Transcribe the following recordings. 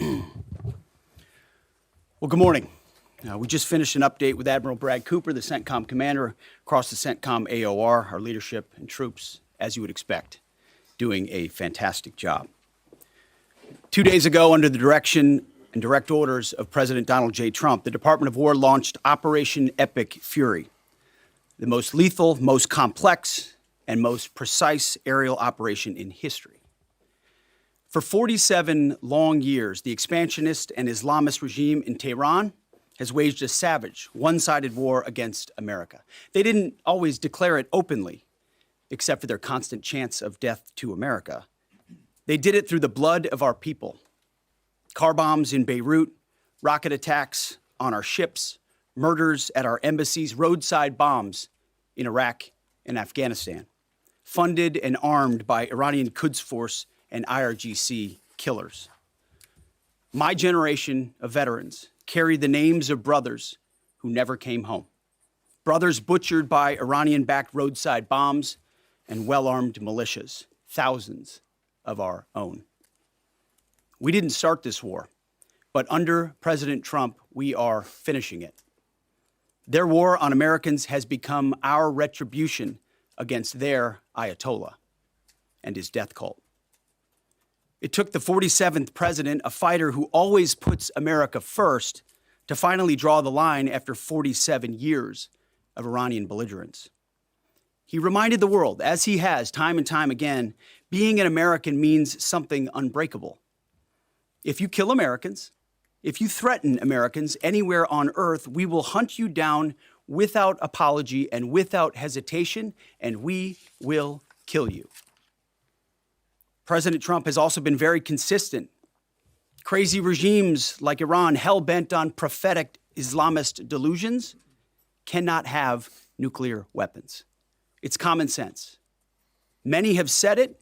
Well, good morning. We just finished an update with Admiral Brad Cooper, the CENTCOM commander, across the CENTCOM AOR, our leadership and troops, as you would expect, doing a fantastic job. 2 days ago, under the direction and direct orders of President Donald J. Trump, the Department of War launched Operation Epic Fury, the most lethal, most complex, and most precise aerial operation in history. For 47 long years, the expansionist and Islamist regime in Tehran has waged a savage, one-sided war against America. They didn't always declare it openly, except for their constant chants of death to America. They did it through the blood of our people. Car bombs in Beirut, rocket attacks on our ships, murders at our embassies, roadside bombs in Iraq and Afghanistan, funded and armed by Iranian Quds Force and IRGC killers. My generation of veterans carry the names of brothers who never came home. Brothers butchered by Iranian-backed roadside bombs and well-armed militias, thousands of our own. We didn't start this war, but under President Trump, we are finishing it. Their war on Americans has become our retribution against their Ayatollah and his death cult. It took the 47th president, a fighter who always puts America first, to finally draw the line after 47 years of Iranian belligerence. He reminded the world, as he has time and time again, being an American means something unbreakable. If you kill Americans, if you threaten Americans anywhere on earth, we will hunt you down without apology and without hesitation, and we will kill you. President Trump has also been very consistent. Crazy regimes like Iran, hell-bent on prophetic Islamist delusions, cannot have nuclear weapons. It's common sense. Many have said it,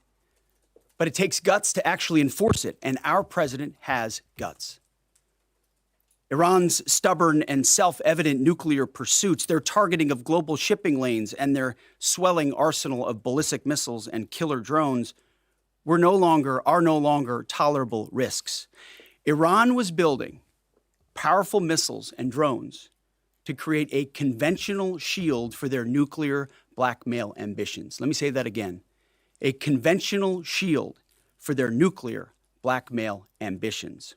but it takes guts to actually enforce it, and our president has guts. Iran's stubborn and self-evident nuclear pursuits, their targeting of global shipping lanes, and their swelling arsenal of ballistic missiles and killer drones are no longer tolerable risks. Iran was building powerful missiles and drones to create a conventional shield for their nuclear blackmail ambitions. Let me say that again. A conventional shield for their nuclear blackmail ambitions.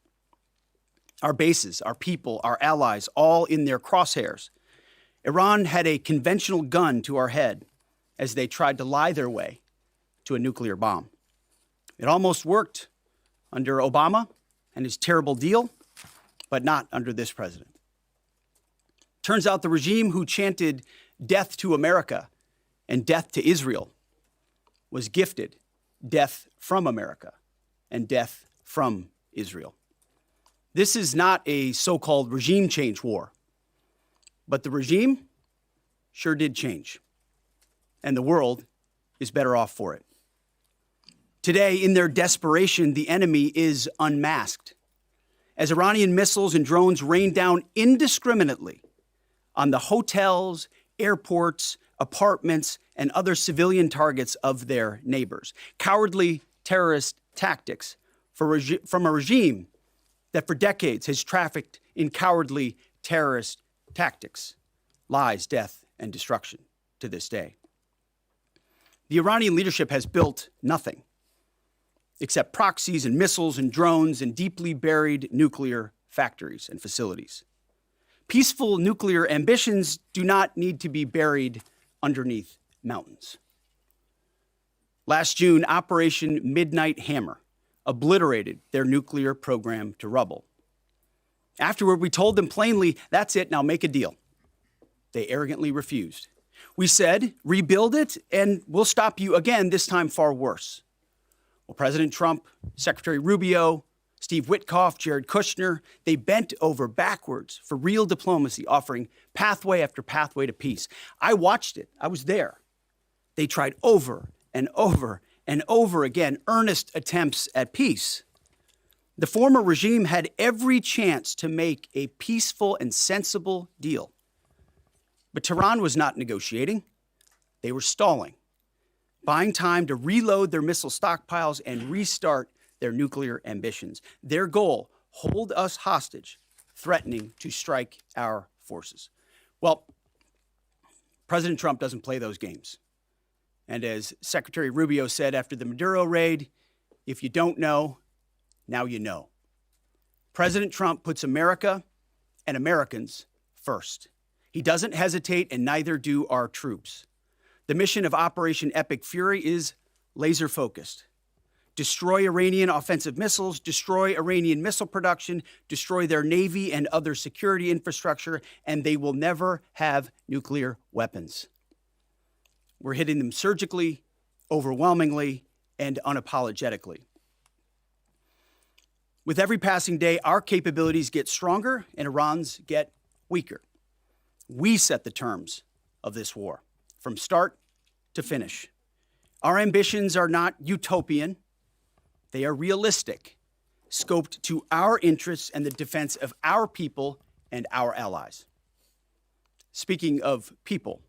Our bases, our people, our allies, all in their crosshairs. Iran had a conventional gun to our head as they tried to lie their way to a nuclear bomb. It almost worked under Obama and his terrible deal, but not under this president. Turns out the regime who chanted death to America and death to Israel was gifted death from America and death from Israel. This is not a so-called regime change war, but the regime sure did change, and the world is better off for it. Today, in their desperation, the enemy is unmasked as Iranian missiles and drones rain down indiscriminately on the hotels, airports, apartments, and other civilian targets of their neighbors. Cowardly terrorist tactics from a regime that for decades has trafficked in cowardly terrorist tactics, lies, death, and destruction to this day. The Iranian leadership has built nothing except proxies and missiles and drones and deeply buried nuclear factories and facilities. Peaceful nuclear ambitions do not need to be buried underneath mountains. Last June, Operation Midnight Hammer obliterated their nuclear program to rubble. Afterward, we told them plainly, that's it, now make a deal. They arrogantly refused. We said, rebuild it, and we'll stop you again, this time far worse. Well, President Trump, Secretary Rubio, Steve Witkoff, Jared Kushner, they bent over backwards for real diplomacy, offering pathway after pathway to peace. I watched it. I was there. They tried over and over and over again earnest attempts at peace. The former regime had every chance to make a peaceful and sensible deal. But Tehran was not negotiating. They were stalling, buying time to reload their missile stockpiles and restart their nuclear ambitions. Their goal, hold us hostage, threatening to strike our forces. Well, President Trump doesn't play those games. And as Secretary Rubio said after the Maduro raid, if you don't know, now you know. President Trump puts America and Americans first. He doesn't hesitate, and neither do our troops. The mission of Operation Epic Fury is laser-focused. Destroy Iranian offensive missiles, destroy Iranian missile production, destroy their navy and other security infrastructure, and they will never have nuclear weapons. We're hitting them surgically, overwhelmingly, and unapologetically. With every passing day, our capabilities get stronger and Iran's get weaker. We set the terms of this war, from start to finish. Our ambitions are not utopian. They are realistic, scoped to our interests and the defense of our people and our allies. Speaking of people,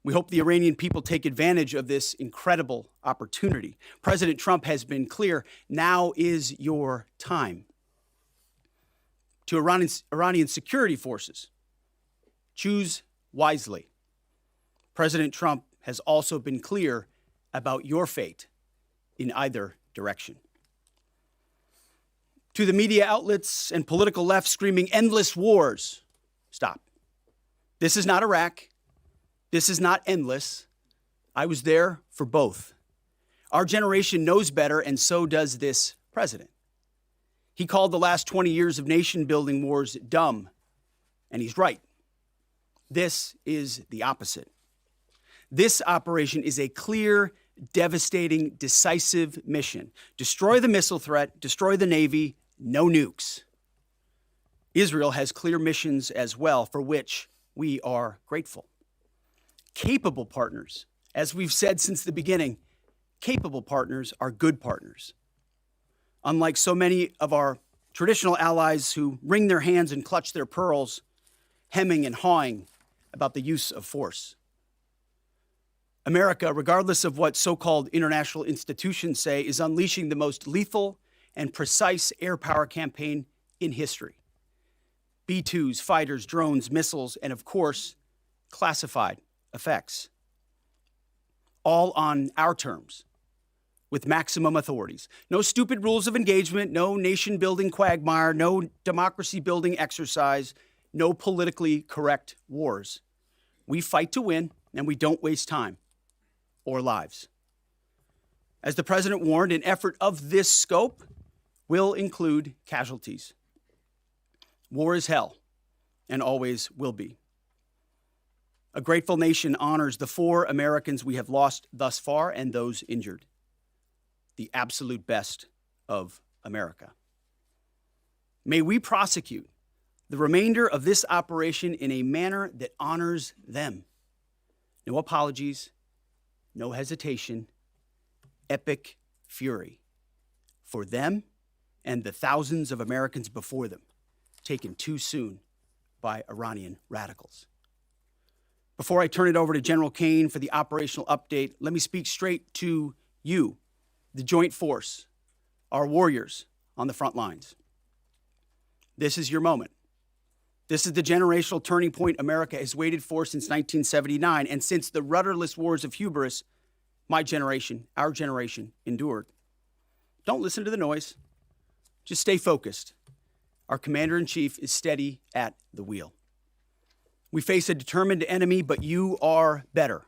we hope the Iranian people take advantage of this incredible opportunity. President Trump has been clear, now is your time. To Iranian security forces, choose wisely. President Trump has also been clear about your fate in either direction. To the media outlets and political left screaming endless wars, stop. This is not Iraq. This is not endless. I was there for both. Our generation knows better, and so does this president. He called the last 20 years of nation-building wars dumb, and he's right. This is the opposite. This operation is a clear, devastating, decisive mission. Destroy the missile threat, destroy the Navy, no nukes. Israel has clear missions as well, for which we are grateful. Capable partners, as we've said since the beginning, capable partners are good partners. Unlike so many of our traditional allies who wring their hands and clutch their pearls, hemming and hawing about the use of force. America, regardless of what so-called international institutions say, is unleashing the most lethal and precise air power campaign in history. B-2s, fighters, drones, missiles, and of course, classified effects. All on our terms, with maximum authorities. No stupid rules of engagement, no nation-building quagmire, no democracy-building exercise, no politically correct wars. We fight to win, and we don't waste time or lives. As the president warned, an effort of this scope will include casualties. War is hell, and always will be. A grateful nation honors the 4 Americans we have lost thus far and those injured. The absolute best of America. May we prosecute the remainder of this operation in a manner that honors them. No apologies, no hesitation, epic fury for them and the thousands of Americans before them, taken too soon by Iranian radicals. Before I turn it over to General Caine for the operational update, let me speak straight to you, the Joint Force, our warriors on the front lines. This is your moment. This is the generational turning point America has waited for since 1979, and since the rudderless wars of hubris my generation, our generation, endured. Don't listen to the noise. Just stay focused. Our commander-in-chief is steady at the wheel. We face a determined enemy, but you are better.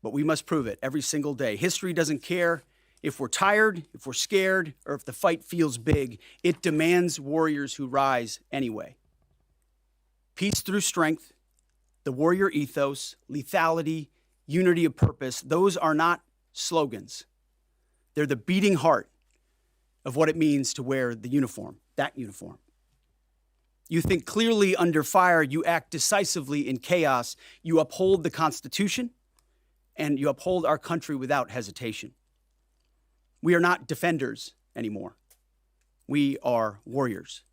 But we must prove it every single day. History doesn't care if we're tired, if we're scared, or if the fight feels big. It demands warriors who rise anyway. Peace through strength, the warrior ethos, lethality, unity of purpose, those are not slogans. They're the beating heart of what it means to wear the uniform, that uniform. You think clearly under fire, you act decisively in chaos, you uphold the Constitution, and you uphold our country without hesitation. We are not defenders anymore. We are warriors,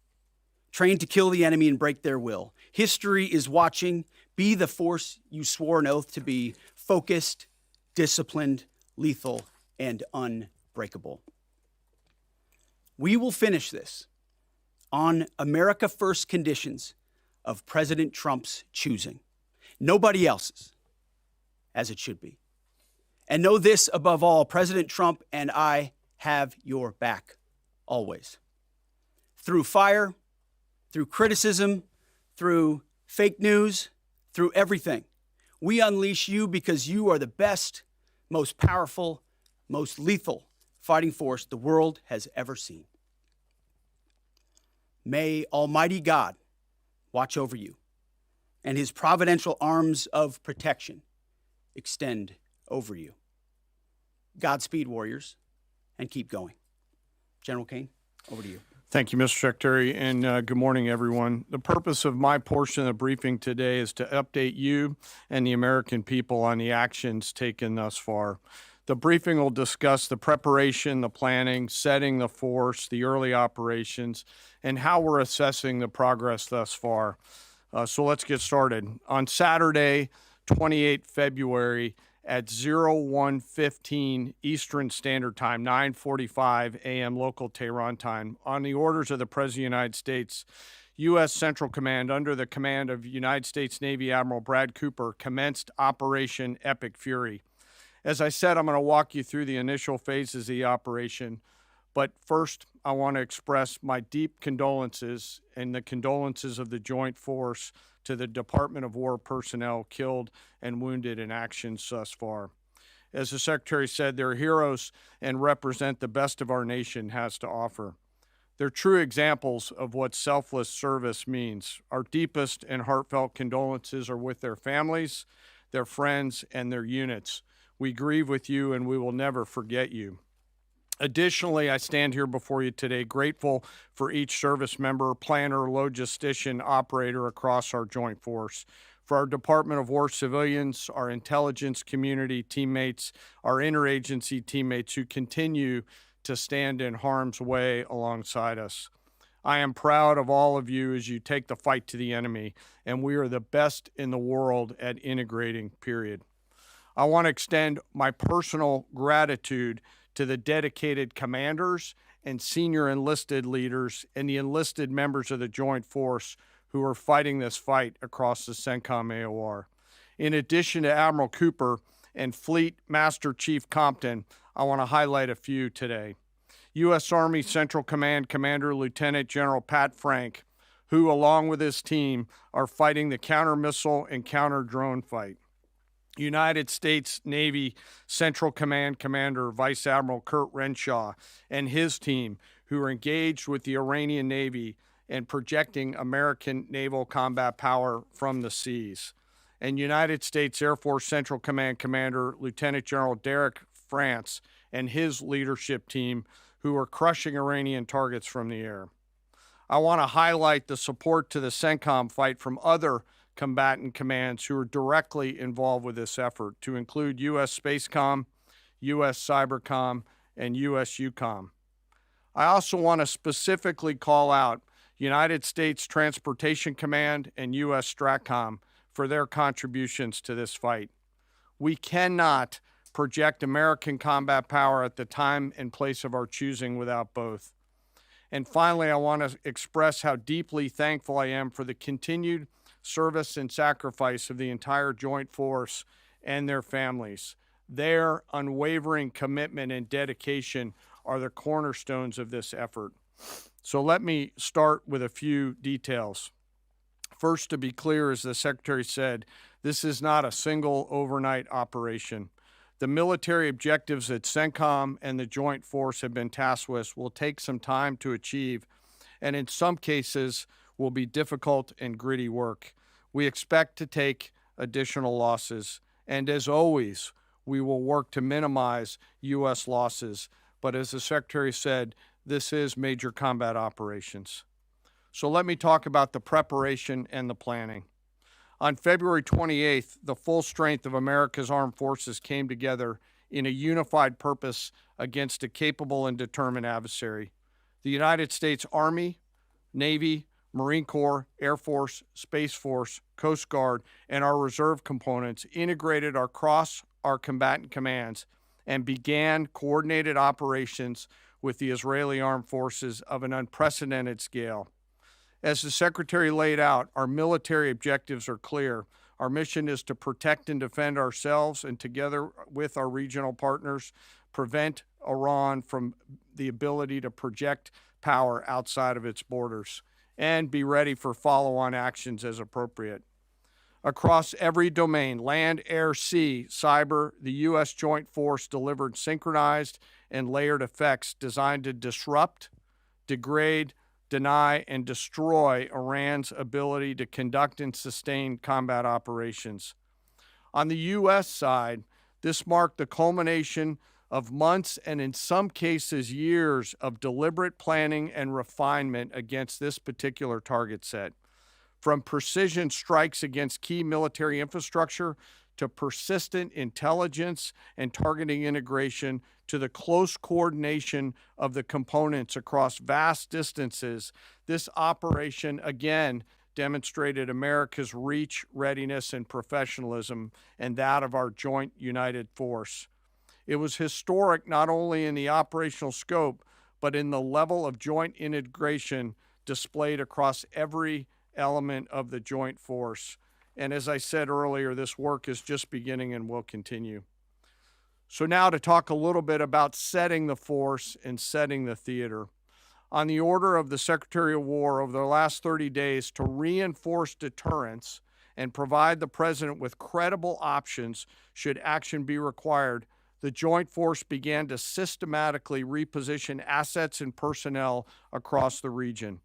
trained to kill the enemy and break their will. History is watching. Be the force you swore an oath to be, focused, disciplined, lethal, and unbreakable. We will finish this on America First conditions of President Trump's choosing, nobody else's, as it should be. And know this above all, President Trump and I have your back always. Through fire, through criticism, through fake news, through everything. We unleash you because you are the best, most powerful, most lethal fighting force the world has ever seen. May Almighty God watch over you and his providential arms of protection extend over you. Godspeed, warriors, and keep going. General Caine, over to you. Thank you, Mr. Secretary, and good morning, everyone. The purpose of my portion of the briefing today is to update you and the American people on the actions taken thus far. The briefing will discuss the preparation, the planning, setting the force, the early operations, and how we're assessing the progress thus far. So let's get started. On Saturday, 28 February, at 01:15 Eastern Standard Time, 9:45 a.m. local Tehran time, on the orders of the President of the United States, U.S. Central Command, under the command of United States Navy Admiral Brad Cooper, commenced Operation Epic Fury. As I said, I'm going to walk you through the initial phases of the operation, but first, I want to express my deep condolences and the condolences of the Joint Force to the Department of War personnel killed and wounded in actions thus far. As the Secretary said, they're heroes and represent the best of our nation has to offer. They're true examples of what selfless service means. Our deepest and heartfelt condolences are with their families, their friends, and their units. We grieve with you, and we will never forget you. Additionally, I stand here before you today grateful for each service member, planner, logistician, operator across our joint force, for our Department of War civilians, our intelligence community teammates, our interagency teammates who continue to stand in harm's way alongside us. I am proud of all of you as you take the fight to the enemy, and we are the best in the world at integrating, period. I want to extend my personal gratitude to the dedicated commanders and senior enlisted leaders and the enlisted members of the Joint Force who are fighting this fight across the CENTCOM AOR. In addition to Admiral Cooper and Fleet Master Chief Compton, I want to highlight a few today. U.S. Army Central Command Commander Lieutenant General Pat Frank, who along with his team are fighting the counter-missile and counter-drone fight. United States Navy Central Command Commander Vice Admiral Kurt Renshaw and his team, who are engaged with the Iranian Navy and projecting American naval combat power from the seas. And United States Air Force Central Command Commander Lieutenant General Derek France and his leadership team, who are crushing Iranian targets from the air. I want to highlight the support to the CENTCOM fight from other combatant commands who are directly involved with this effort, to include U.S. Spacecom, U.S. Cybercom, and U.S. UCOM. I also want to specifically call out United States Transportation Command and U.S. STRATCOM for their contributions to this fight. We cannot project American combat power at the time and place of our choosing without both. And finally, I want to express how deeply thankful I am for the continued service and sacrifice of the entire Joint Force and their families. Their unwavering commitment and dedication are the cornerstones of this effort. So let me start with a few details. First, to be clear, as the Secretary said, this is not a single overnight operation. The military objectives that CENTCOM and the Joint Force have been tasked with will take some time to achieve, and in some cases will be difficult and gritty work. We expect to take additional losses, and as always, we will work to minimize U.S. losses. But as the Secretary said, this is major combat operations. So let me talk about the preparation and the planning. On February 28th, the full strength of America's armed forces came together in a unified purpose against a capable and determined adversary. The United States Army, Navy, Marine Corps, Air Force, Space Force, Coast Guard, and our reserve components integrated across our combatant commands and began coordinated operations with the Israeli armed forces of an unprecedented scale. As the Secretary laid out, our military objectives are clear. Our mission is to protect and defend ourselves and, together with our regional partners, prevent Iran from the ability to project power outside of its borders and be ready for follow-on actions as appropriate. Across every domain, land, air, sea, cyber, the U.S. Joint Force delivered synchronized and layered effects designed to disrupt, degrade, deny, and destroy Iran's ability to conduct and sustain combat operations. On the U.S. side, this marked the culmination of months and in some cases years of deliberate planning and refinement against this particular target set. From precision strikes against key military infrastructure to persistent intelligence and targeting integration to the close coordination of the components across vast distances, this operation again demonstrated America's reach, readiness, and professionalism, and that of our joint united force. It was historic not only in the operational scope, but in the level of joint integration displayed across every element of the joint force. And as I said earlier, this work is just beginning and will continue. So now to talk a little bit about setting the force and setting the theater. On the order of the Secretary of War over the last 30 days to reinforce deterrence and provide the President with credible options should action be required, the Joint Force began to systematically reposition assets and personnel across the region.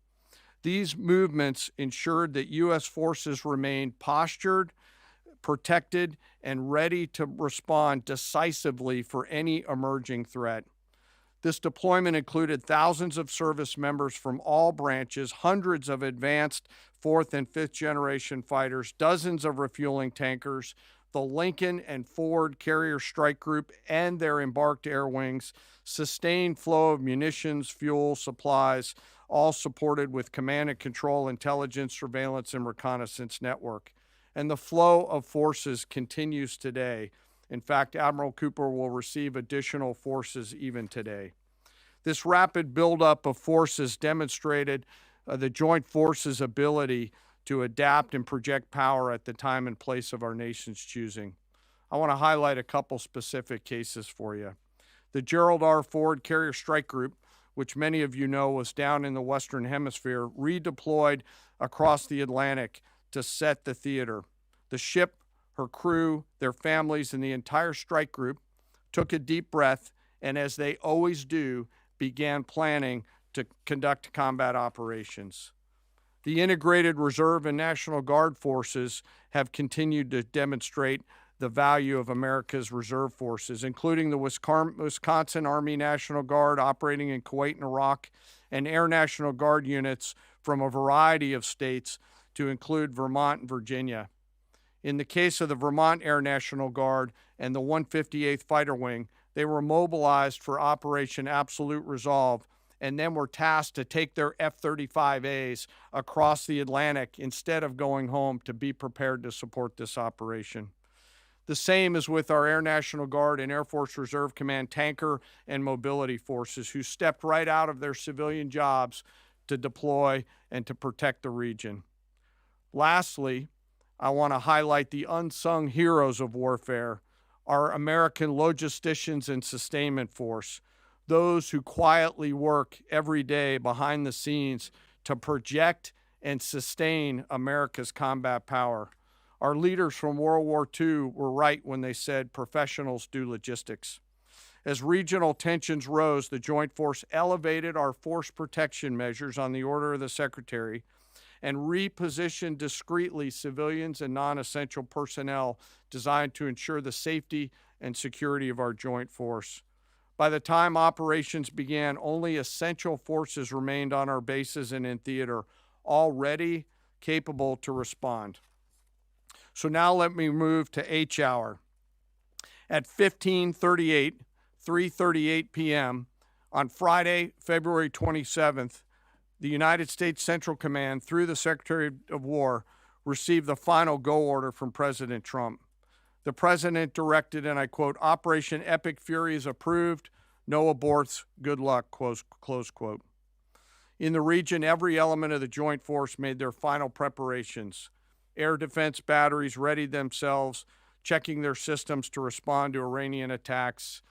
These movements ensured that U.S. forces remained postured, protected, and ready to respond decisively for any emerging threat. This deployment included thousands of service members from all branches, hundreds of advanced fourth and fifth generation fighters, dozens of refueling tankers, the Lincoln and Ford Carrier Strike Group and their embarked air wings, sustained flow of munitions, fuel, supplies, all supported with command and control, intelligence, surveillance, and reconnaissance network. And the flow of forces continues today. In fact, Admiral Cooper will receive additional forces even today. This rapid buildup of forces demonstrated the joint forces' ability to adapt and project power at the time and place of our nation's choosing. I want to highlight a couple specific cases for you. The Gerald R. Ford Carrier Strike Group, which many of you know was down in the Western Hemisphere, redeployed across the Atlantic to set the theater. The ship, her crew, their families, and the entire strike group took a deep breath and, as they always do, began planning to conduct combat operations. The integrated Reserve and National Guard forces have continued to demonstrate the value of America's reserve forces, including the Wisconsin Army National Guard operating in Kuwait and Iraq, and Air National Guard units from a variety of states to include Vermont and Virginia. In the case of the Vermont Air National Guard and the 158th Fighter Wing, they were mobilized for Operation Absolute Resolve and then were tasked to take their F-35As across the Atlantic instead of going home to be prepared to support this operation. The same is with our Air National Guard and Air Force Reserve Command tanker and mobility forces, who stepped right out of their civilian jobs to deploy and to protect the region. Lastly, I want to highlight the unsung heroes of warfare, our American logisticians and sustainment force, those who quietly work every day behind the scenes to project and sustain America's combat power. Our leaders from World War II were right when they said professionals do logistics. As regional tensions rose, the Joint Force elevated our force protection measures on the order of the Secretary and repositioned discreetly civilians and non-essential personnel designed to ensure the safety and security of our joint force. By the time operations began, only essential forces remained on our bases and in theater, all ready, capable to respond. So now let me move to H hour. At 3:38 p.m. on Friday, February 27th, the United States Central Command, through the Secretary of War, received the final go order from President Trump. The President directed, and I quote, "Operation Epic Fury is approved. No aborts, good luck, close quote. In the region, every element of the joint force made their final preparations. Air defense batteries readied themselves, checking their systems to respond to Iranian attacks.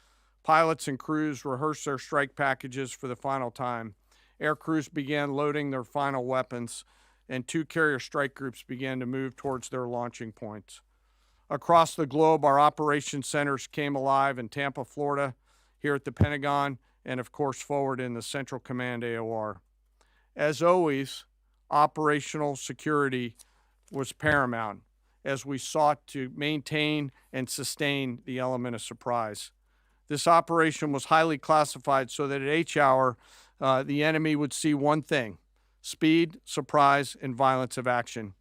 Pilots and crews rehearsed their strike packages for the final time. Air crews began loading their final weapons, and 2 carrier strike groups began to move towards their launching points. Across the globe, our operations centers came alive in Tampa, Florida, here at the Pentagon, and of course forward in the Central Command AOR. As always, operational security was paramount as we sought to maintain and sustain the element of surprise. This operation was highly classified so that at H hour, the enemy would see one thing: speed, surprise, and violence of action.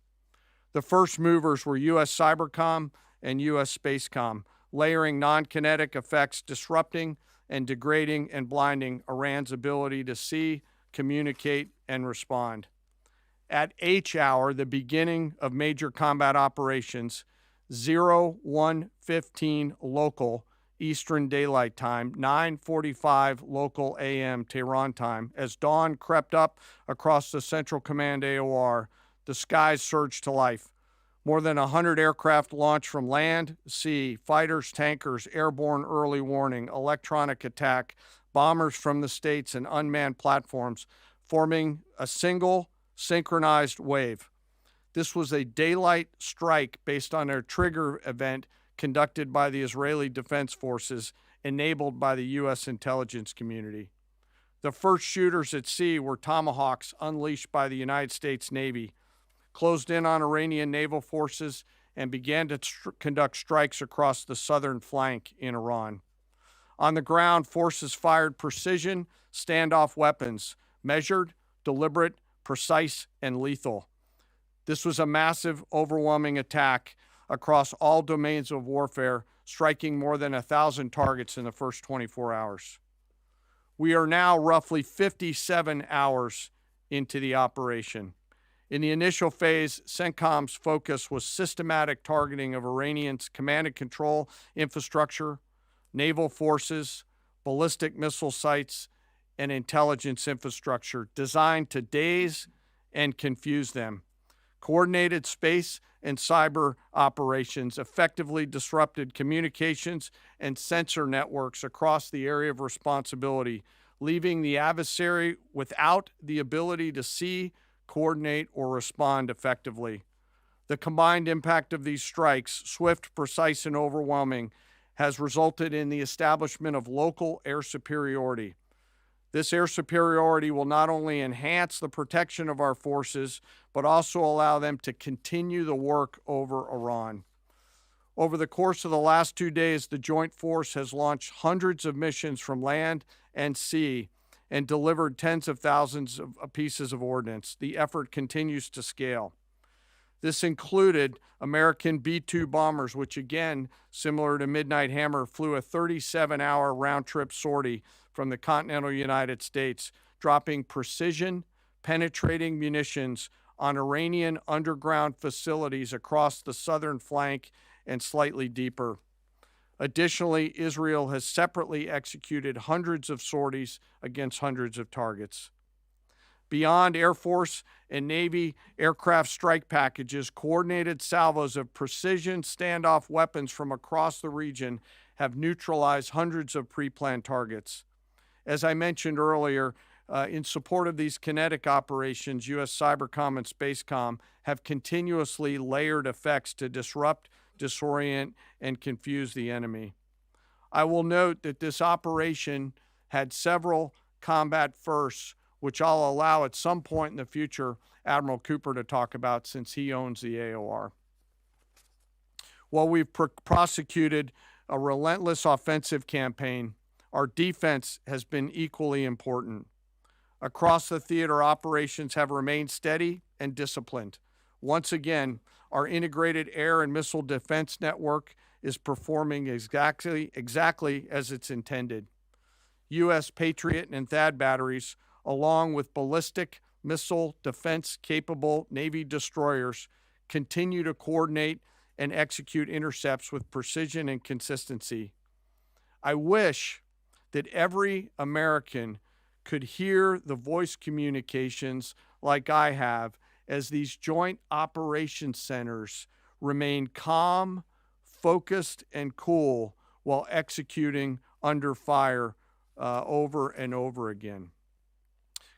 The first movers were U.S. Cybercom and U.S. Spacecom, layering non-kinetic effects, disrupting and degrading and blinding Iran's ability to see, communicate, and respond. At H hour, the beginning of major combat operations, 01:15 local Eastern Daylight Time, 9:45 local AM Tehran time, as dawn crept up across the Central Command AOR, the skies surged to life. More than 100 aircraft launched from land, sea, fighters, tankers, airborne early warning, electronic attack, bombers from the States, and unmanned platforms, forming a single synchronized wave. This was a daylight strike based on a trigger event conducted by the Israeli Defense Forces, enabled by the U.S. intelligence community. The first shooters at sea were Tomahawks unleashed by the United States Navy, closed in on Iranian naval forces, and began to conduct strikes across the southern flank in Iran. On the ground, forces fired precision standoff weapons, measured, deliberate, precise, and lethal. This was a massive, overwhelming attack across all domains of warfare, striking more than 1,000 targets in the first 24 hours. We are now roughly 57 hours into the operation. In the initial phase, CENTCOM's focus was systematic targeting of Iranians' command and control infrastructure, naval forces, ballistic missile sites, and intelligence infrastructure designed to daze and confuse them. Coordinated space and cyber operations effectively disrupted communications and sensor networks across the area of responsibility, leaving the adversary without the ability to see, coordinate, or respond effectively. The combined impact of these strikes, swift, precise, and overwhelming, has resulted in the establishment of local air superiority. This air superiority will not only enhance the protection of our forces, but also allow them to continue the work over Iran. Over the course of the last 2 days, the Joint Force has launched hundreds of missions from land and sea and delivered tens of thousands of pieces of ordnance. The effort continues to scale. This included American B-2 bombers, which again, similar to Midnight Hammer, flew a 37-hour round-trip sortie from the continental United States, dropping precision, penetrating munitions on Iranian underground facilities across the southern flank and slightly deeper. Additionally, Israel has separately executed hundreds of sorties against hundreds of targets. Beyond Air Force and Navy aircraft strike packages, coordinated salvos of precision standoff weapons from across the region have neutralized hundreds of pre-planned targets. As I mentioned earlier, in support of these kinetic operations, U.S. Cybercom and Spacecom have continuously layered effects to disrupt, disorient, and confuse the enemy. I will note that this operation had several combat firsts, which I'll allow at some point in the future Admiral Cooper to talk about since he owns the AOR. While we've prosecuted a relentless offensive campaign, our defense has been equally important. Across the theater, operations have remained steady and disciplined. Once again, our integrated air and missile defense network is performing exactly as it's intended. U.S. Patriot and THAAD batteries, along with ballistic missile defense-capable Navy destroyers, continue to coordinate and execute intercepts with precision and consistency. I wish that every American could hear the voice communications like I have as these joint operations centers remain calm, focused, and cool while executing under fire over and over again.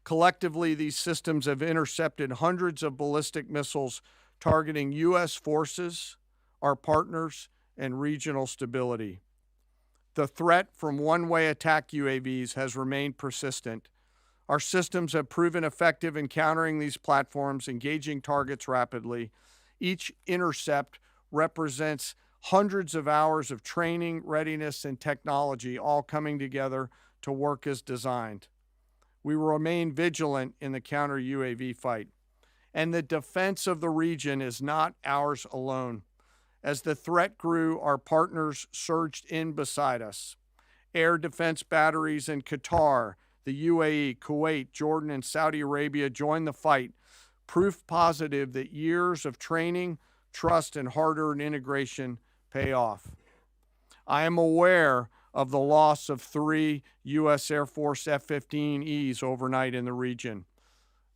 Collectively, these systems have intercepted hundreds of ballistic missiles targeting U.S. forces, our partners, and regional stability. The threat from one-way attack UAVs has remained persistent. Our systems have proven effective in countering these platforms, engaging targets rapidly. Each intercept represents hundreds of hours of training, readiness, and technology all coming together to work as designed. We will remain vigilant in the counter UAV fight. And the defense of the region is not ours alone. As the threat grew, our partners surged in beside us. Air defense batteries in Qatar, the UAE, Kuwait, Jordan, and Saudi Arabia joined the fight, proof positive that years of training, trust, and hard-earned integration pay off. I am aware of the loss of 3 U.S. Air Force F-15Es overnight in the region.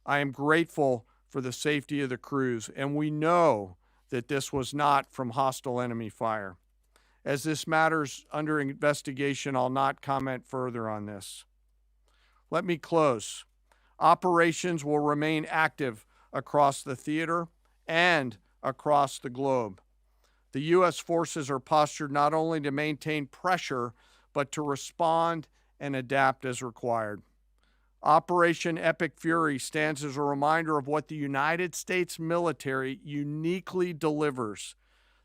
I am grateful for the safety of the crews, and we know that this was not from hostile enemy fire. As this matter's under investigation, I'll not comment further on this. Let me close. Operations will remain active across the theater and across the globe. The U.S. forces are postured not only to maintain pressure, but to respond and adapt as required. Operation Epic Fury stands as a reminder of what the United States military uniquely delivers: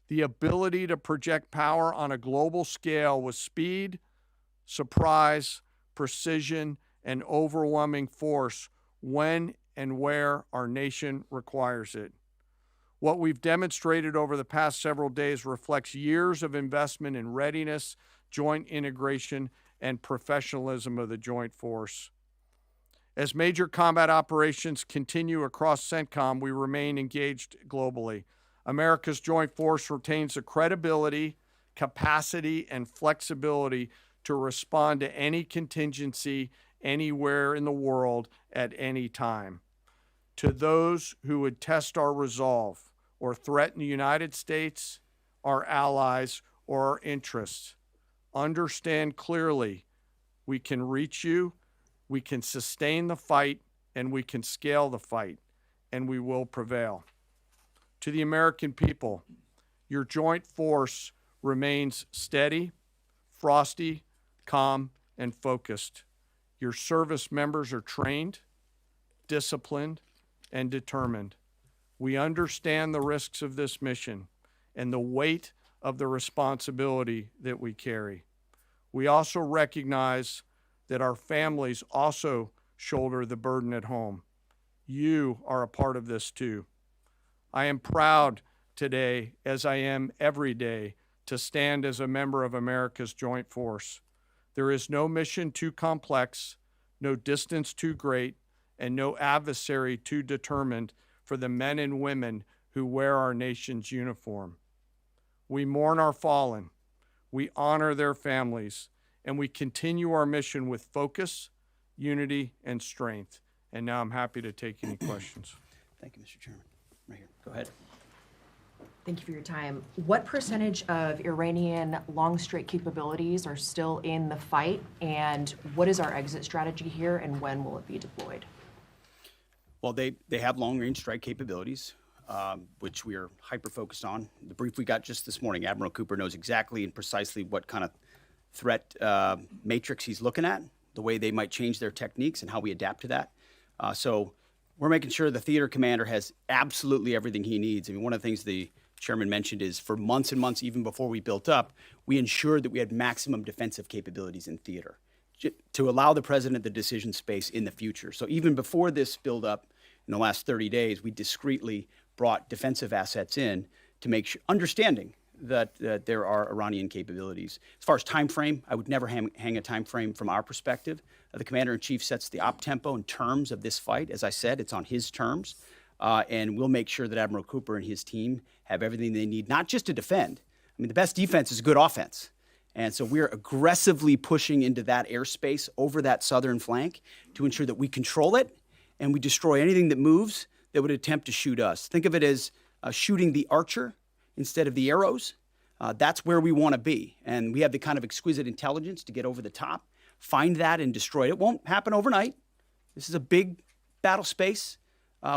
the ability to project power on a global scale with speed, surprise, precision, and overwhelming force when and where our nation requires it. What we've demonstrated over the past several days reflects years of investment in readiness, joint integration, and professionalism of the joint force. As major combat operations continue across CENTCOM, we remain engaged globally. America's joint force retains the credibility, capacity, and flexibility to respond to any contingency anywhere in the world at any time. To those who would test our resolve or threaten the United States, our allies, or our interests, understand clearly we can reach you, we can sustain the fight, and we can scale the fight, and we will prevail. To the American people, your joint force remains steady, frosty, calm, and focused. Your service members are trained, disciplined, and determined. We understand the risks of this mission and the weight of the responsibility that we carry. We also recognize that our families also shoulder the burden at home. You are a part of this too. I am proud today, as I am every day, to stand as a member of America's joint force. There is no mission too complex, no distance too great, and no adversary too determined for the men and women who wear our nation's uniform. We mourn our fallen, we honor their families, and we continue our mission with focus, unity, and strength. And now I'm happy to take any questions. Thank you, Mr. Chairman. Right here. Go ahead. Thank you for your time. What percentage of Iranian long-strike capabilities are still in the fight, and what is our exit strategy here, and when will it be deployed? Well, they have long-range strike capabilities, which we are hyper-focused on. The brief we got just this morning, Admiral Cooper knows exactly and precisely what kind of threat matrix he's looking at, the way they might change their techniques, and how we adapt to that. So we're making sure the theater commander has absolutely everything he needs. I mean, one of the things the chairman mentioned is for months and months, even before we built up, we ensured that we had maximum defensive capabilities in theater to allow the president the decision space in the future. So even before this buildup in the last 30 days, we discreetly brought defensive assets in to make sure, understanding that there are Iranian capabilities. As far as time frame, I would never hang a time frame from our perspective. The commander-in-chief sets the op tempo and terms of this fight. As I said, it's on his terms. And we'll make sure that Admiral Cooper and his team have everything they need, not just to defend. I mean, the best defense is good offense. And so we're aggressively pushing into that airspace over that southern flank to ensure that we control it and we destroy anything that moves that would attempt to shoot us. Think of it as shooting the archer instead of the arrows. That's where we want to be. And we have the kind of exquisite intelligence to get over the top, find that and destroy it. It won't happen overnight. This is a big battle space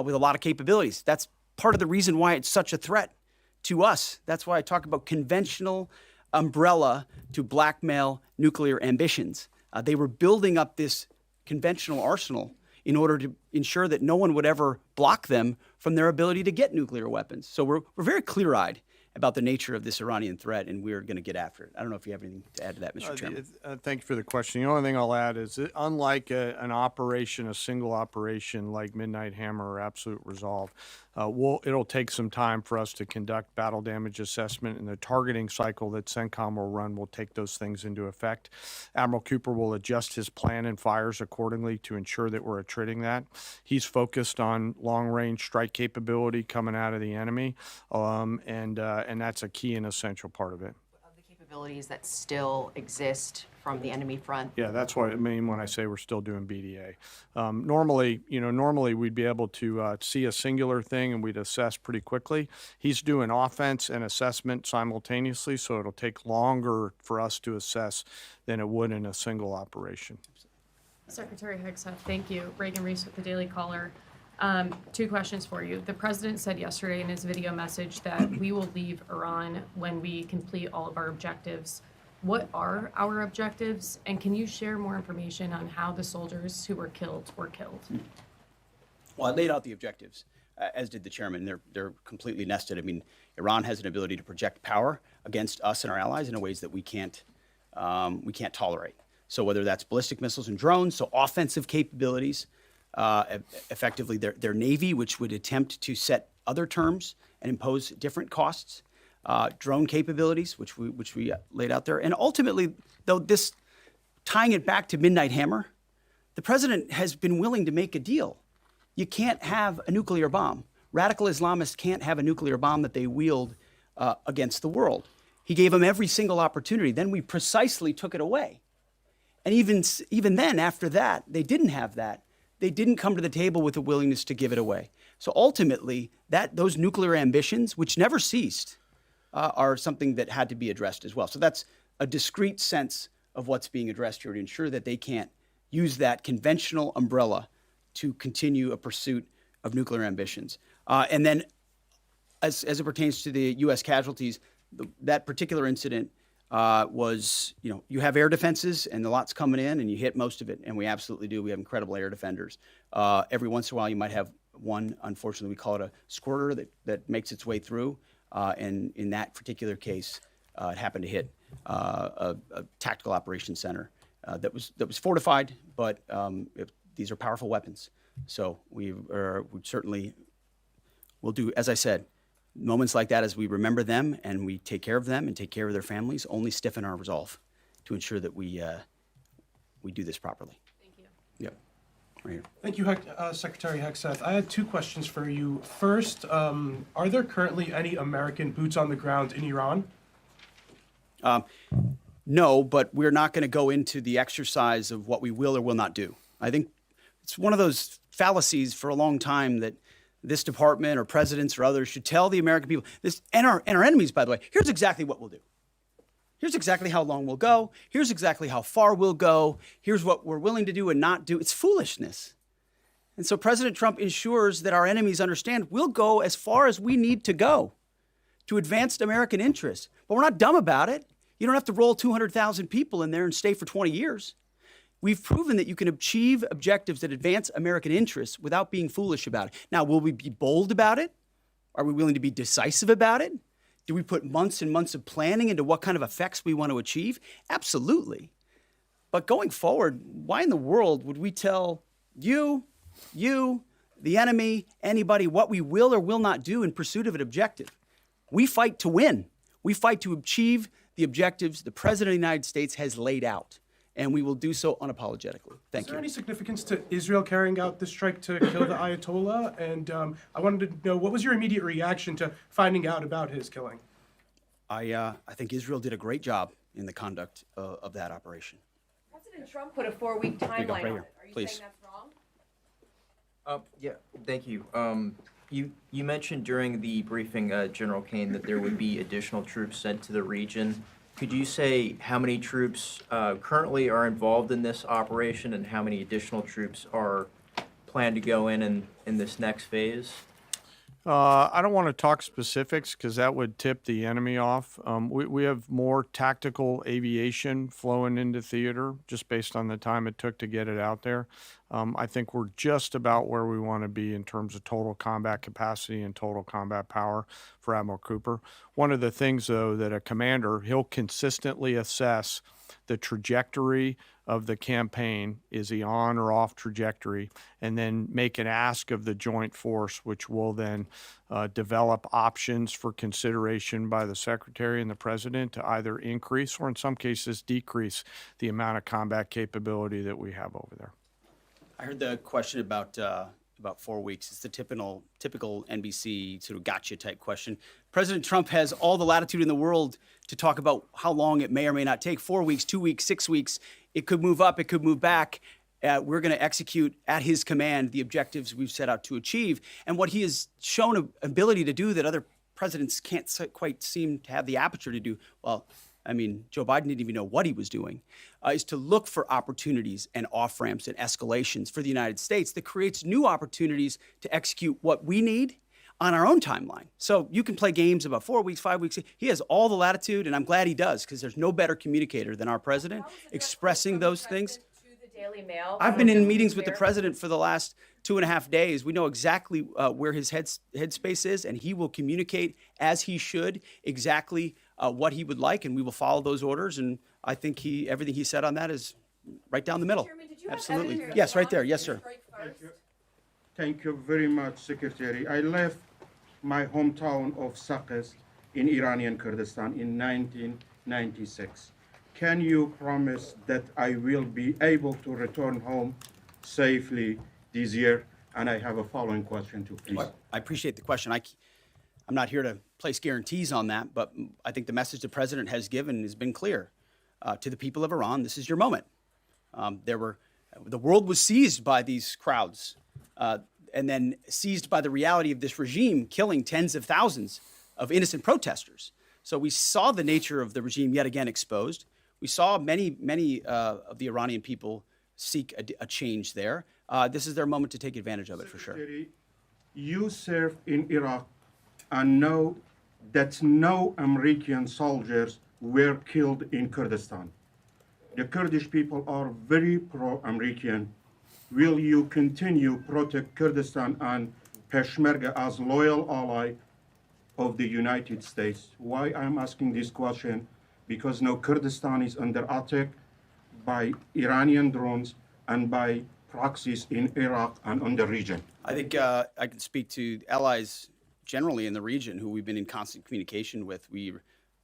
with a lot of capabilities. That's part of the reason why it's such a threat to us. That's why I talk about conventional umbrella to blackmail nuclear ambitions. They were building up this conventional arsenal in order to ensure that no one would ever block them from their ability to get nuclear weapons. So we're very clear-eyed about the nature of this Iranian threat, and we're going to get after it. I don't know if you have anything to add to that, Mr. Chairman. Thank you for the question. The only thing I'll add is that unlike an operation, a single operation like Midnight Hammer or Absolute Resolve, it'll take some time for us to conduct battle damage assessment, and the targeting cycle that CENTCOM will run will take those things into effect. Admiral Cooper will adjust his plan and fires accordingly to ensure that we're attriting that. He's focused on long-range strike capability coming out of the enemy, and that's a key and essential part of it. Of the capabilities that still exist from the enemy front. Yeah, that's what I mean when I say we're still doing BDA. Normally we'd be able to see a singular thing and we'd assess pretty quickly. He's doing offense and assessment simultaneously, so it'll take longer for us to assess than it would in a single operation. Secretary Hegseth, thank you. Reagan Reese with the Daily Caller. 2 questions for you. The president said yesterday in his video message that we will leave Iran when we complete all of our objectives. What are our objectives? And can you share more information on how the soldiers who were killed were killed? Well, I laid out the objectives, as did the chairman. They're completely nested. I mean, Iran has an ability to project power against us and our allies in ways that we can't tolerate. So whether that's ballistic missiles and drones, so offensive capabilities, effectively their navy, which would attempt to set other terms and impose different costs, drone capabilities, which we laid out there, and ultimately, though, this tying it back to Midnight Hammer, the president has been willing to make a deal. You can't have a nuclear bomb. Radical Islamists can't have a nuclear bomb that they wield against the world. He gave them every single opportunity. Then we precisely took it away. And even then, after that, they didn't have that. They didn't come to the table with a willingness to give it away. So ultimately, those nuclear ambitions, which never ceased, are something that had to be addressed as well. So that's a discrete sense of what's being addressed here to ensure that they can't use that conventional umbrella to continue a pursuit of nuclear ambitions. And then as it pertains to the U.S. casualties, that particular incident was, you have air defenses and the lot's coming in and you hit most of it, and we absolutely do. We have incredible air defenders. Every once in a while you might have one, unfortunately we call it a squirter that makes its way through, and in that particular case it happened to hit a tactical operations center that was fortified, but these are powerful weapons. So we certainly will do, as I said, moments like that, as we remember them and we take care of them and take care of their families, only stiffen our resolve to ensure that we do this properly. Thank you. Yep. Right here. Thank you, Secretary Hegseth. I had 2 questions for you. First, are there currently any American boots on the ground in Iran? No, but we're not going to go into the exercise of what we will or will not do. I think it's one of those fallacies for a long time that this department or presidents or others should tell the American people, this and our enemies, by the way, here's exactly what we'll do. Here's exactly how long we'll go. Here's exactly how far we'll go. Here's what we're willing to do and not do. It's foolishness. And so President Trump ensures that our enemies understand we'll go as far as we need to go to advance American interests. But we're not dumb about it. You don't have to roll 200,000 people in there and stay for 20 years. We've proven that you can achieve objectives that advance American interests without being foolish about it. Now, will we be bold about it? Are we willing to be decisive about it? Do we put months and months of planning into what kind of effects we want to achieve? Absolutely. But going forward, why in the world would we tell you, the enemy, anybody, what we will or will not do in pursuit of an objective? We fight to win. We fight to achieve the objectives the President of the United States has laid out, and we will do so unapologetically. Thank you. Is there any significance to Israel carrying out this strike to kill the Ayatollah? And I wanted to know, what was your immediate reaction to finding out about his killing? I think Israel did a great job in the conduct of that operation. President Trump put a 4-week you go, timeline right on here, it. Are you please. saying that's wrong? Yeah, thank you. You mentioned during the briefing, General Caine, that there would be additional troops sent to the region. Could you say how many troops currently are involved in this operation and how many additional troops are planned to go in this next phase? I don't want to talk specifics because that would tip the enemy off. We have more tactical aviation flowing into theater just based on the time it took to get it out there. I think we're just about where we want to be in terms of total combat capacity and total combat power for Admiral Cooper. One of the things, though, that a commander, he'll consistently assess the trajectory of the campaign. Is he on or off trajectory? And then make an ask of the joint force, which will then develop options for consideration by the Secretary and the President to either increase or in some cases decrease the amount of combat capability that we have over there. I heard the question about 4 weeks. It's the typical NBC sort of gotcha type question. President Trump has all the latitude in the world to talk about how long it may or may not take. 4 weeks, 2 weeks, 6 weeks. It could move up. It could move back. We're going to execute at his command the objectives we've set out to achieve. And what he has shown an ability to do that other presidents can't quite seem to have the aperture to do, well, I mean, Joe Biden didn't even know what he was doing, is to look for opportunities and off-ramps and escalations for the United States that creates new opportunities to execute what we need on our own timeline. So you can play games about 4 weeks, 5 weeks. He has all the latitude, and I'm glad he does, because there's no better communicator than our president expressing those things. Daily Mail. I've been in meetings with the president for the last 2.5 days. We know exactly where his headspace is, and he will communicate as he should exactly what he would like, and we will follow those orders. And I think everything he said on that is right down the middle. Chairman, did you have Absolutely. evidence Yes, right of there. Yes, sir. strike first? Thank you very much, Secretary. I left my hometown of Sakis in Iranian Kurdistan in 1996. Can you promise that I will be able to return home safely this year? And I have a following question too, please. I appreciate the question. I'm not here to place guarantees on that, but I think the message the president has given has been clear to the people of Iran. This is your moment. The world was seized by these crowds, and then seized by the reality of this regime killing tens of thousands of innocent protesters. So we saw the nature of the regime yet again exposed. We saw many of the Iranian people seek a change there. This is their moment to take advantage of it, for sure. Secretary, you served in Iraq and know that no American soldiers were killed in Kurdistan. The Kurdish people are very pro-American. Will you continue protect Kurdistan and Peshmerga as loyal ally of the United States? Why I'm asking this question? Because now Kurdistan is under attack by Iranian drones and by proxies in Iraq and on the region. I think I can speak to allies generally in the region who we've been in constant communication with. We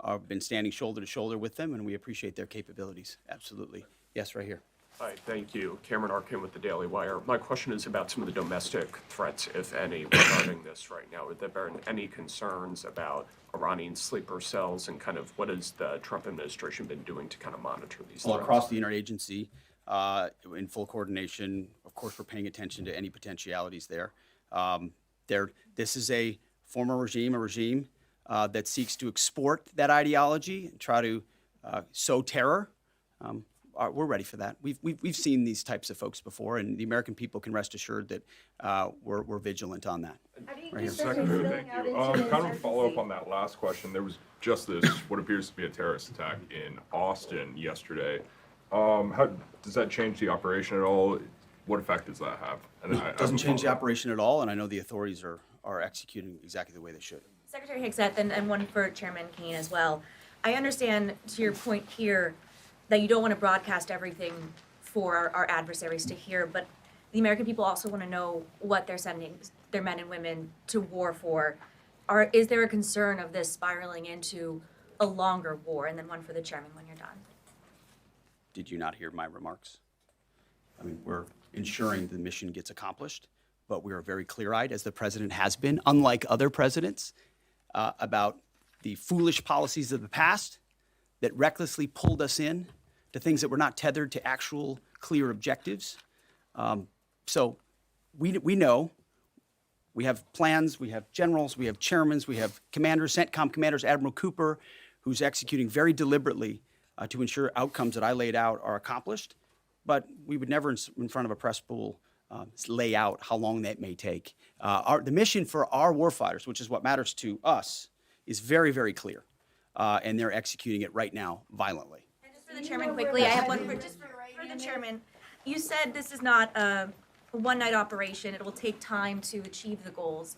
have been standing shoulder to shoulder with them, and we appreciate their capabilities. Absolutely. Yes, right here. Hi, thank you. Cameron Arkin with the Daily Wire. My question is about some of the domestic threats, if any, regarding this right now. Have there been any concerns about Iranian sleeper cells, and kind of what has the Trump administration been doing to kind of monitor these All threats? across the interagency, in full coordination. Of course, we're paying attention to any potentialities there. This is a former regime, that seeks to export that ideology and try to sow terror. We're ready for that. We've seen these types of folks before, and the American people can rest assured that we're vigilant on that. Right here. Secretary, thank you. Kind of a follow-up on that last question. There was just this, what appears to be a terrorist attack in Austin yesterday. How does that change the operation at all? What effect does that have? And then It doesn't change the operation at all, and I know the authorities are executing exactly the way they should. Secretary Hegseth, and one for Chairman Caine as well. I understand, to your point here, that you don't want to broadcast everything for our adversaries to hear, but the American people also want to know what they're sending their men and women to war for. Is there a concern of this spiraling into a longer war? And then one for the chairman when you're done. Did you not hear my remarks? I mean, we're ensuring the mission gets accomplished, but we are very clear-eyed, as the president has been, unlike other presidents, about the foolish policies of the past, that recklessly pulled us in to things that were not tethered to actual clear objectives. So we know. We have plans, we have generals, we have chairmen, we have commanders, CENTCOM commanders, Admiral Cooper, who's executing very deliberately to ensure outcomes that I laid out are accomplished. But we would never, in front of a press pool, lay out how long that may take. The mission for our warfighters, which is what matters to us, is very, very clear. And they're executing it right now violently. And just for the chairman quickly, I have one for the chairman. You said this is not a one-night operation. It will take time to achieve the goals.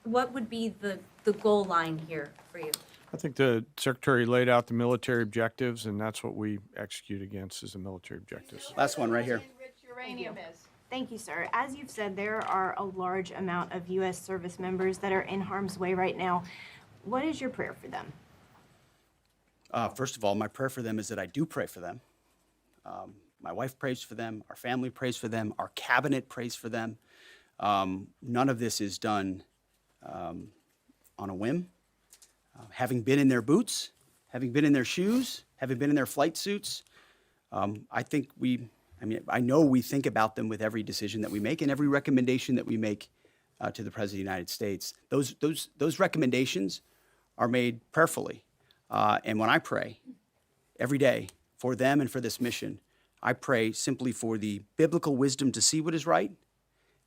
What would be the goal line here for you? I think the Secretary laid out the military objectives, and that's what we execute against is the military objectives. Last one right here. Uranium is. Thank you, sir. As you've said, there are a large amount of U.S. service members that are in harm's way right now. What is your prayer for them? First of all, my prayer for them is that I do pray for them. My wife prays for them. Our family prays for them. Our cabinet prays for them. None of this is done on a whim. Having been in their boots, having been in their shoes, having been in their flight suits, I know we think about them with every decision that we make and every recommendation that we make to the President of the United States. Those recommendations are made prayerfully. And when I pray every day for them and for this mission, I pray simply for the biblical wisdom to see what is right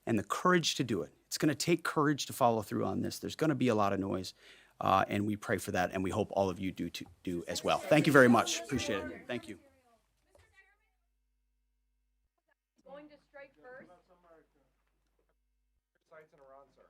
and the courage to do it. It's going to take courage to follow through on this. There's going to be a lot of noise, and we pray for that, and we hope all of you do as well. Thank you very much. Appreciate it. Thank you. Going to strike first. Sites in Iran, sir.